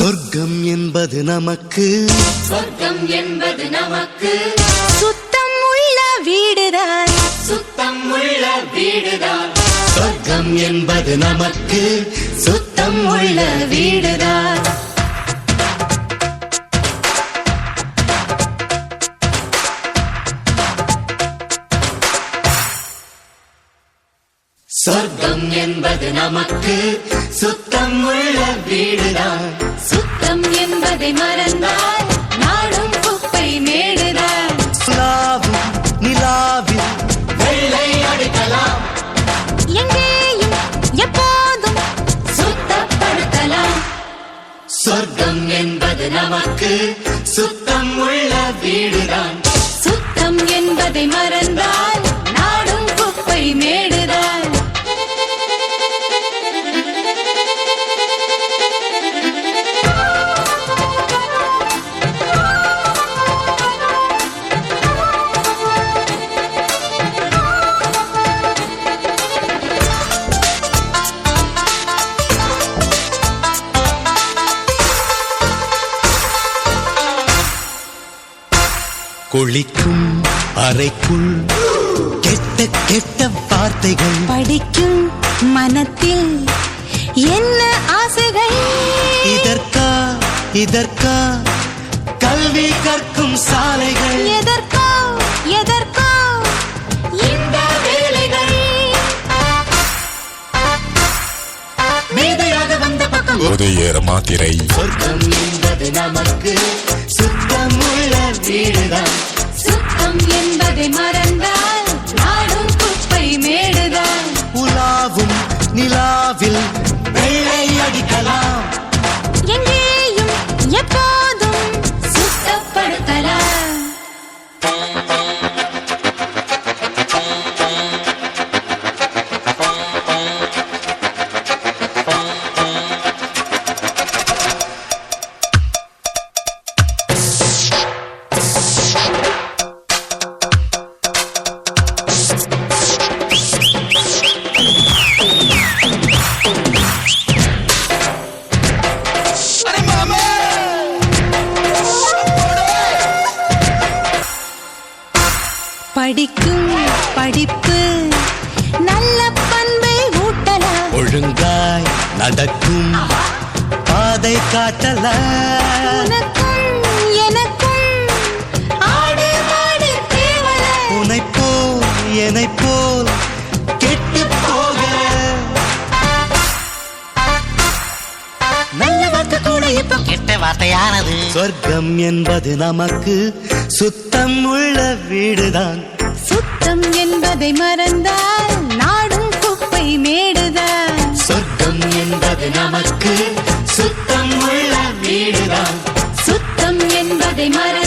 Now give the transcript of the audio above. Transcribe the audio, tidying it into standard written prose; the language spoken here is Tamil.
சொர்க்கம் என்பது நமக்கு சுத்தம் உள்ள வீடுதான் சொர்க்கம் என்பது நமக்கு சுத்தம் உள்ள வீடுதான் சொர்க்கம் என்பது நமக்கு சுத்தம் உள்ள வீடுதான் சுத்தம் என்பதை மறந்தால் நாடும் குப்பை மேடுதான் நிலாவில் வெள்ளை அடிக்கலாம் எங்கேயும் எப்போதும் சுத்தப்படுத்தலாம் சொர்க்கம் என்பது நமக்கு சுத்தம் உள்ள வீடுதான் சுத்தம் என்பதை மறந்தால் நாடும் குப்பை மேடுதான் குளிக்கும் அறைக்குள் கெட்ட கெட்ட வார்த்தைகள் படிக்கும் மனத்தில் என்ன ஆசைகள் இதற்கா கல்வி கற்கும் சாலைகள் எதற்கோ இந்த வேலைகள் மேதையாக வந்த பக்கம் உதயேற மாத்திரை சொர்க்கம் என்பது நமக்கு சுத்தம் உள்ள வீடுதான் சுத்தம் என்பதை மறந்தால் நாடும் குப்பை மேடுதான் உலாவும் நிலாவில் வெள்ளை அடிக்கலாம் எங்கேயும் எப்போதும் சுத்தப்படுத்தலாம் படிக்கும் படிப்பு நல்ல பண்பை ஊட்டலாம் ஒழுங்காய் நடக்கும் பாதை காட்டலாம் உனக்கும் எனக்கும் ஆடு மாடு தேவல என்னை போல் கெட்டு போக நல்ல வார்த்தை கூட இப்ப கெட்ட வார்த்தையானது சொர்க்கம் என்பது நமக்கு சுத்தம் உள்ள வீடுதான் சுத்தம் என்பதை மறந்தால் நாடும் குப்பை மேடுதான் சொர்க்கம் என்பது நமக்கு சுத்தம் உள்ள வீடுதான் சுத்தம் என்பதை மறந்தால்